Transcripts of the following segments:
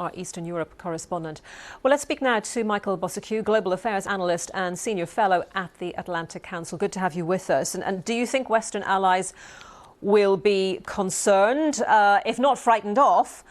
Our Eastern Europe correspondent. Well, let's speak now to Michael Bociurkiw, Global Affairs Analyst and Senior Fellow at the Atlantic Council. Good to have you with us. And do you think Western allies will be concerned, if not frightened off,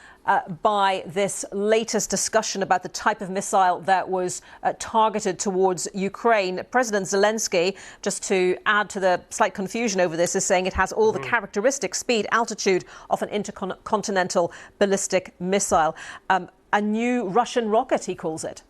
by this latest discussion about the type of missile that was targeted towards Ukraine? President Zelensky, just to add to the slight confusion over this, is saying it has all the characteristic speed, altitude of an intercontinental ballistic missile. A new Russian rocket, he calls it.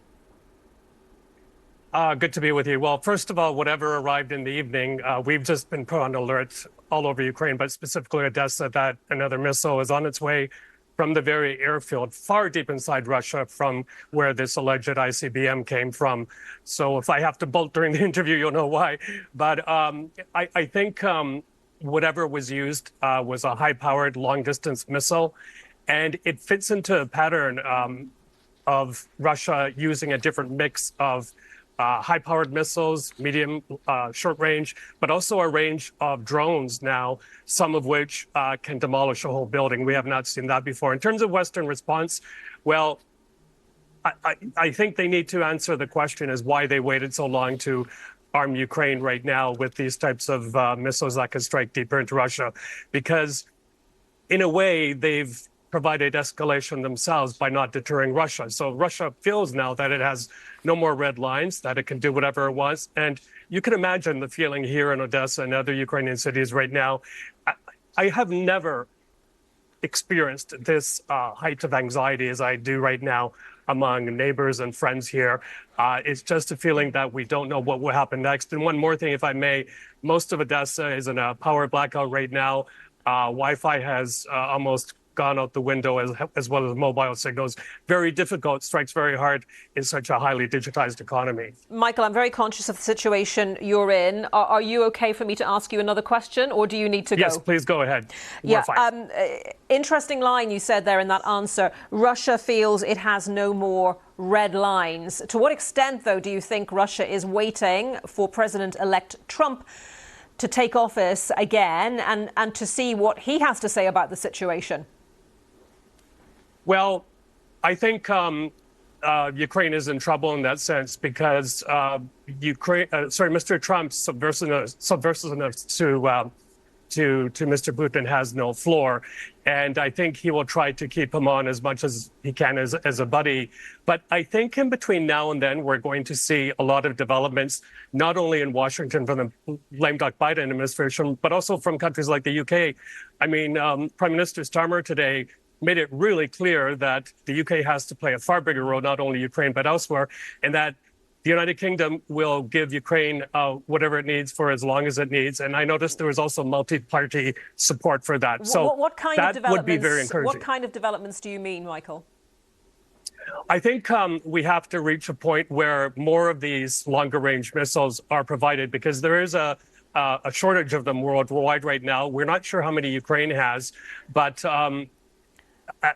Good to be with you. Well, first of all, whatever arrived in the evening, we've just been put on alert all over Ukraine, but specifically Odesa, that another missile is on its way from the very airfield, far deep inside Russia, from where this alleged ICBM came from. So if I have to bolt during the interview, you'll know why. But I think whatever was used was a high-powered, long-distance missile, and it fits into a pattern of Russia using a different mix of high-powered missiles, medium, short range, but also a range of drones now, some of which can demolish a whole building. We have not seen that before. In terms of Western response, well, I think they need to answer the question is why they waited so long to arm Ukraine right now with these types of missiles that can strike deeper into Russia. Because in a way, they've provided escalation themselves by not deterring Russia. So Russia feels now that it has no more red lines, that it can do whatever it wants. And you can imagine the feeling here in Odesa and other Ukrainian cities right now. I have never experienced this height of anxiety as I do right now among neighbors and friends here. It's just a feeling that we don't know what will happen next. And one more thing, if I may, most of Odesa is in a power blackout right now. Wi-Fi has almost gone out the window, as well as mobile signals. Very difficult, strikes very hard in such a highly digitized economy. Michael, I'm very conscious of the situation you're in. Are you okay for me to ask you another question, or do you need to go? Yes, please go ahead. Yeah, interesting line you said there in that answer. Russia feels it has no more red lines. To what extent, though, do you think Russia is waiting for President-elect Trump to take office again and to see what he has to say about the situation? Well, I think Ukraine is in trouble in that sense because Mr. Trump's subversiveness to Mr. Putin has no floor. And I think he will try to keep him on as much as he can as a buddy. But I think in between now and then, we're going to see a lot of developments, not only in Washington from the lame duck Biden administration, but also from countries like the UK. I mean, Prime Minister Starmer today made it really clear that the UK has to play a far bigger role, not only Ukraine, but elsewhere, and that the United Kingdom will give Ukraine whatever it needs for as long as it needs. And I noticed there was also multi-party support for that. So what kind of that would be very encouraging. What kind of developments do you mean, Michael? I think we have to reach a point where more of these longer-range missiles are provided, because there is a shortage of them worldwide right now. We're not sure how many Ukraine has, but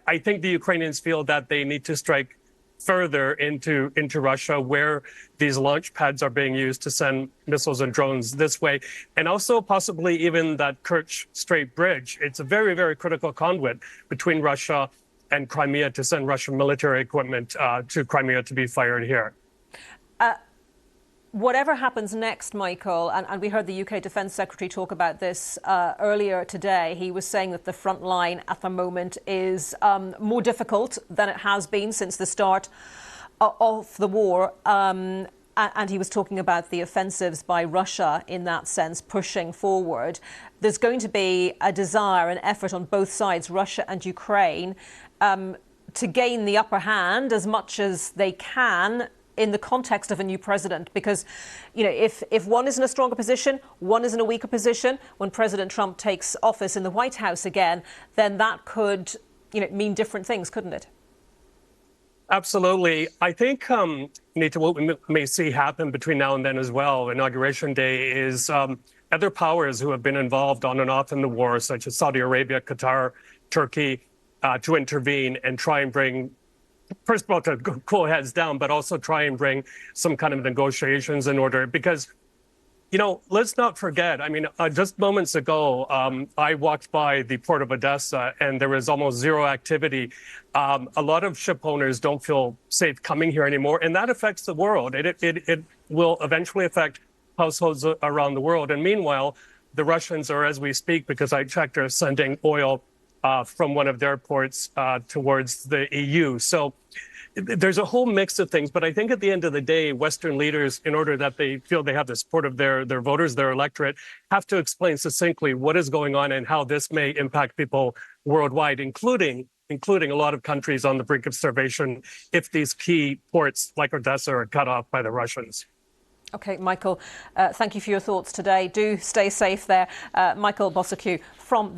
I think the Ukrainians feel that they need to strike further into Russia, where these launch pads are being used to send missiles and drones this way. And also possibly even that Kerch Strait Bridge. It's a very, very critical conduit between Russia and Crimea to send Russian military equipment to Crimea to be fired here. Whatever happens next, Michael, and we heard the UK Defence Secretary talk about this earlier today. He was saying that the front line at the moment is more difficult than it has been since the start of the war. And he was talking about the offensives by Russia in that sense, pushing forward. There's going to be a desire, an effort on both sides, Russia and Ukraine, to gain the upper hand as much as they can in the context of a new president, because, you know, if one is in a stronger position, one is in a weaker position, when President Trump takes office in the White House again, then that could, you know, mean different things, couldn't it? Absolutely. I think, Anita, what we may see happen between now and then as well, Inauguration Day, is other powers who have been involved on and off in the war, such as Saudi Arabia, Qatar, Turkey, to intervene and try and bring, first of all, to cool heads down, but also try and bring some kind of negotiations in order. Because Let's not forget. I mean, just moments ago, I walked by the port of Odesa and there was almost zero activity. A lot of ship owners don't feel safe coming here anymore, and that affects the world. It will eventually affect households around the world. And meanwhile, the Russians are, as we speak, because I checked, are sending oil from one of their ports towards the EU. So there's a whole mix of things. But I think at the end of the day, Western leaders, in order that they feel they have the support of their voters, their electorate, have to explain succinctly what is going on and how this may impact people worldwide, including a lot of countries on the brink of starvation if these key ports like Odessa are cut off by the Russians. OK, Michael, thank you for your thoughts today. Do stay safe there. Michael Bociurkiw from the